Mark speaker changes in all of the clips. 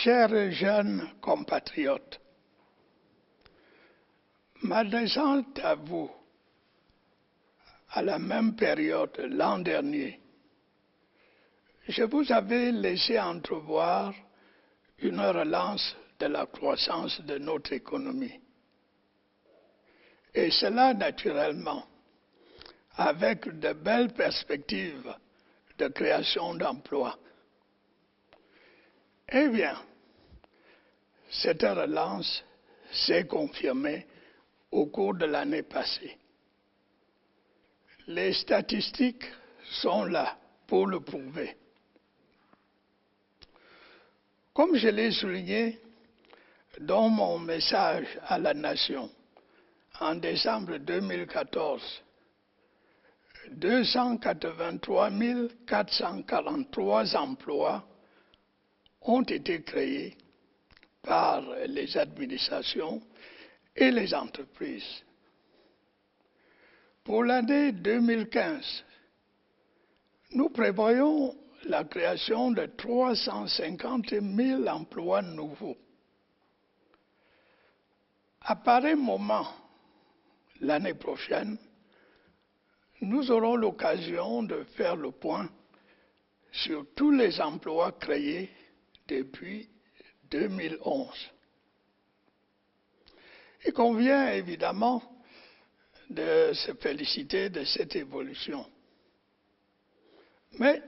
Speaker 1: Chers jeunes compatriotes, m'adressant à vous à la même période l'an dernier, je vous avais laissé entrevoir une relance de la croissance de notre économie. Et cela, naturellement, avec de belles perspectives de création d'emplois. Eh bien, cette relance s'est confirmée au cours de l'année passée. Les statistiques sont là pour le prouver. Comme je l'ai souligné dans mon message à la Nation en décembre 2014, 283 443 emplois ont été créés par les administrations et les entreprises. Pour l'année 2015, nous prévoyons la création de 350 000 emplois nouveaux. À pareil moment, l'année prochaine, nous aurons l'occasion de faire le point sur tous les emplois créés depuis 2011. Il convient évidemment de se féliciter de cette évolution. Mais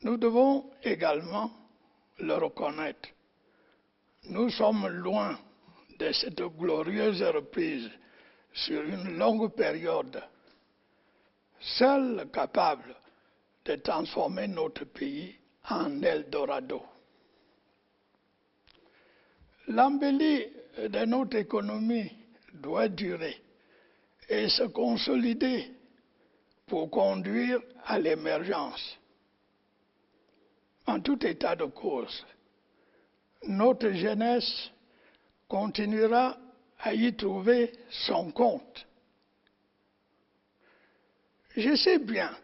Speaker 1: nous devons également le reconnaître. Nous sommes loin de cette glorieuse reprise sur une longue période, seule capable de transformer notre pays en Eldorado. L'embellie de notre économie doit durer et se consolider pour conduire à l'émergence. En tout état de cause, notre jeunesse continuera à y trouver son compte. Je sais bien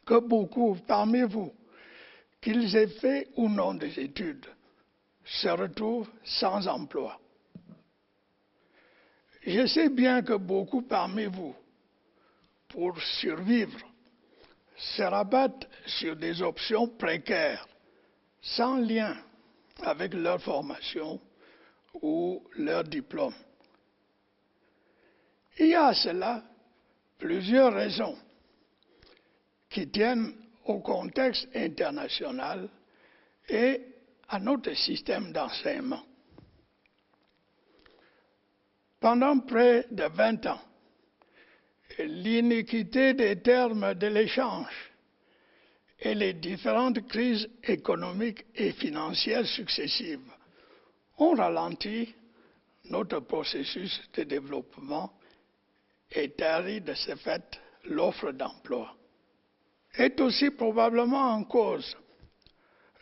Speaker 1: que beaucoup parmi vous, qu'ils aient fait ou non des études, se retrouvent sans emploi. Je sais bien que beaucoup parmi vous, pour survivre, se rabattent sur des options précaires, sans lien avec leur formation ou leur diplôme. Il y a à cela plusieurs raisons qui tiennent au contexte international et à notre système d'enseignement. Pendant près de 20 ans, l'iniquité des termes de l'échange et les différentes crises économiques et financières successives ont ralenti notre processus de développement et tari de ce fait l'offre d'emploi. Est aussi probablement en cause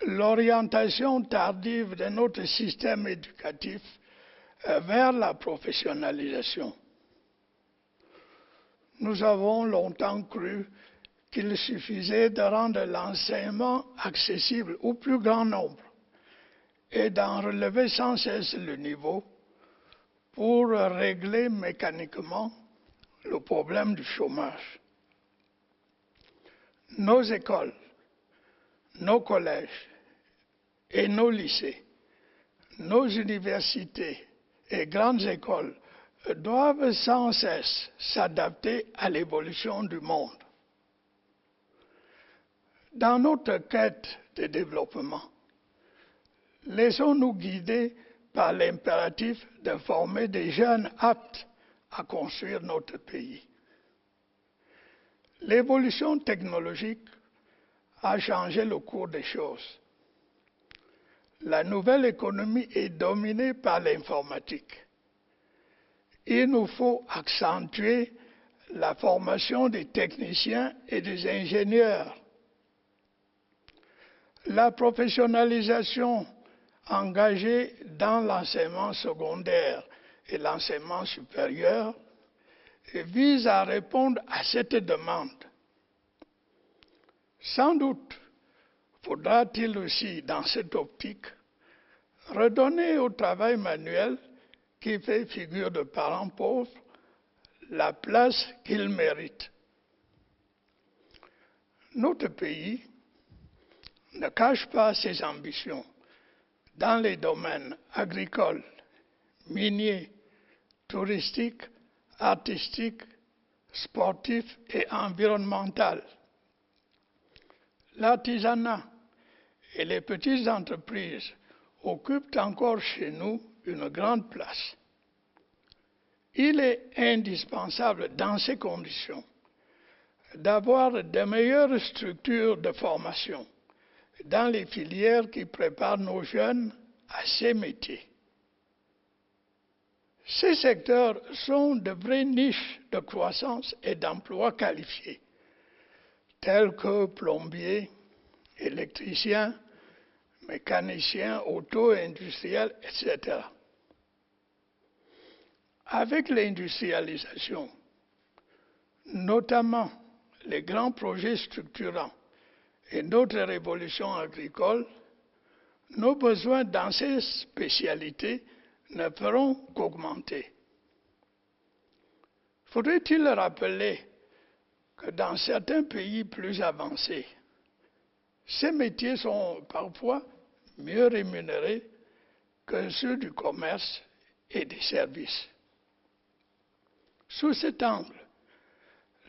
Speaker 1: l'orientation tardive de notre système éducatif vers la professionnalisation. Nous avons longtemps cru qu'il suffisait de rendre l'enseignement accessible au plus grand nombre et d'en relever sans cesse le niveau pour régler mécaniquement le problème du chômage. Nos écoles, nos collèges et nos lycées, nos universités et grandes écoles doivent sans cesse s'adapter à l'évolution du monde. Dans notre quête de développement, laissons-nous guider par l'impératif de former des jeunes aptes à construire notre pays. L'évolution technologique a changé le cours des choses. La nouvelle économie est dominée par l'informatique. Il nous faut accentuer la formation des techniciens et des ingénieurs. La professionnalisation engagée dans l'enseignement secondaire et l'enseignement supérieur vise à répondre à cette demande. Sans doute faudra-t-il aussi, dans cette optique, redonner au travail manuel qui fait figure de parents pauvres la place qu'il mérite. Notre pays ne cache pas ses ambitions dans les domaines agricoles, miniers, touristiques, artistiques, sportifs et environnementaux. L'artisanat et les petites entreprises occupent encore chez nous une grande place. Il est indispensable dans ces conditions d'avoir de meilleures structures de formation dans les filières qui préparent nos jeunes à ces métiers. Ces secteurs sont de vraies niches de croissance et d'emplois qualifiés, tels que plombiers, électriciens, mécaniciens, auto-industriels, etc. Avec l'industrialisation, notamment les grands projets structurants et notre révolution agricole, nos besoins dans ces spécialités ne feront qu'augmenter. Faudrait-il rappeler que dans certains pays plus avancés, ces métiers sont parfois mieux rémunérés que ceux du commerce et des services. Sous cet angle,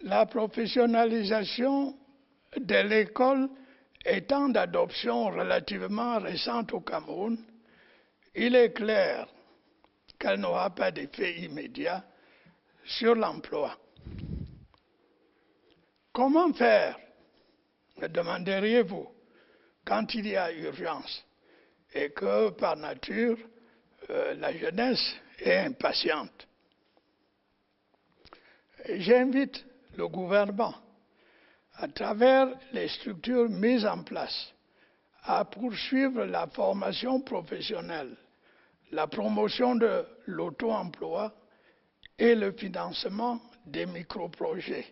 Speaker 1: la professionnalisation de l'école étant d'adoption relativement récente au Cameroun, il est clair qu'elle n'aura pas d'effet immédiat sur l'emploi. Comment faire, me demanderiez-vous, quand il y a urgence et que par nature la jeunesse est impatiente? J'invite le gouvernement, à travers les structures mises en place, à poursuivre la formation professionnelle, la promotion de l'auto-emploi et le financement des microprojets.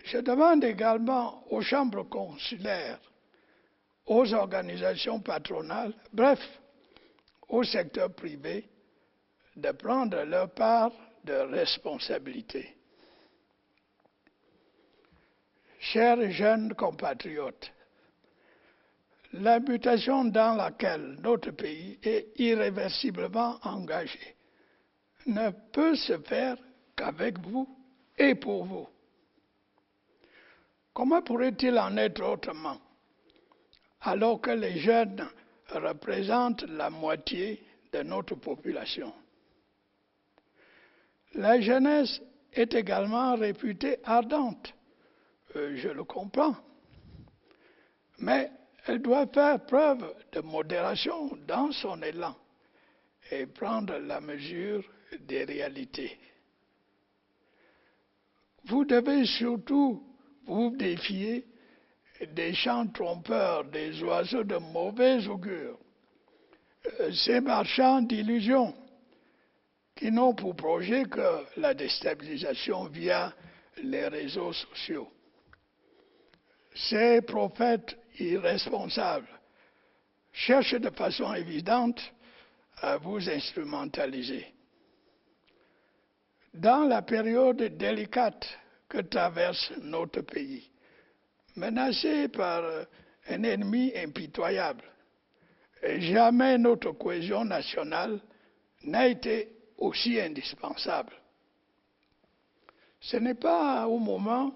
Speaker 1: Je demande également aux chambres consulaires, aux organisations patronales, bref, au secteur privé, de prendre leur part de responsabilité. Chers jeunes compatriotes, la mutation dans laquelle notre pays est irréversiblement engagé ne peut se faire qu'avec vous et pour vous. Comment pourrait-il en être autrement, alors que les jeunes représentent la moitié de notre population? La jeunesse est également réputée ardente, je le comprends, mais elle doit faire preuve de modération dans son élan et prendre la mesure des réalités. Vous devez surtout vous défier des chants trompeurs des oiseaux de mauvais augure, ces marchands d'illusions qui n'ont pour projet que la déstabilisation via les réseaux sociaux. Ces prophètes irresponsables cherchent de façon évidente à vous instrumentaliser. Dans la période délicate que traverse notre pays, menacé par un ennemi impitoyable, jamais notre cohésion nationale n'a été aussi indispensable. Ce n'est pas au moment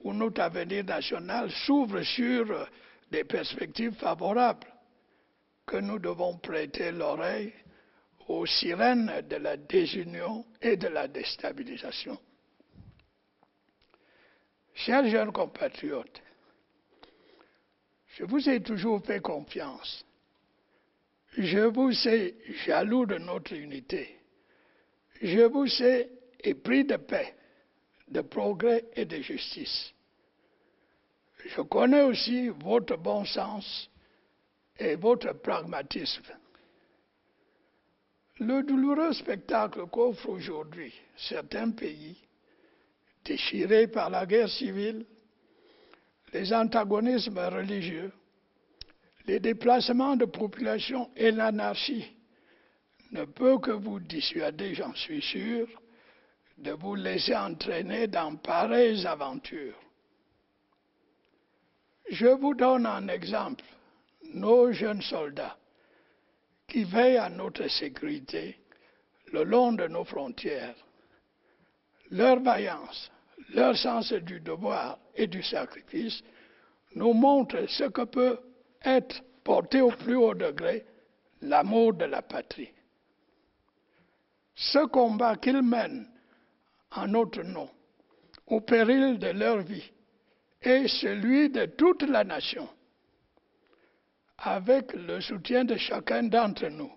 Speaker 1: où notre avenir national s'ouvre sur des perspectives favorables que nous devons prêter l'oreille aux sirènes de la désunion et de la déstabilisation. Chers jeunes compatriotes, je vous ai toujours fait confiance. Je vous sais jaloux de notre unité. Je vous sais épris de paix, de progrès et de justice. Je connais aussi votre bon sens et votre pragmatisme. Le douloureux spectacle qu'offrent aujourd'hui certains pays, déchirés par la guerre civile, les antagonismes religieux, les déplacements de population et l'anarchie ne peuvent que vous dissuader, j'en suis sûr, de vous laisser entraîner dans pareilles aventures. Je vous donne un exemple. Nos jeunes soldats qui veillent à notre sécurité le long de nos frontières, leur vaillance, leur sens du devoir et du sacrifice nous montrent ce que peut être porté au plus haut degré l'amour de la patrie. Ce combat qu'ils mènent en notre nom, au péril de leur vie, est celui de toute la nation, avec le soutien de chacun d'entre nous.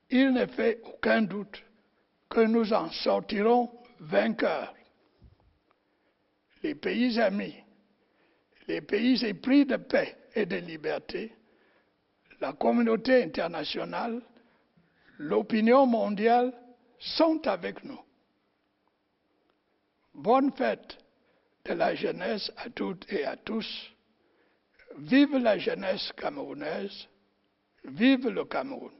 Speaker 1: Il ne fait aucun doute que nous en sortirons vainqueurs. Les pays amis, les pays épris de paix et de liberté, la communauté internationale, l'opinion mondiale sont avec nous. Bonne fête de la jeunesse à toutes et à tous. Vive la jeunesse camerounaise, vive le Cameroun.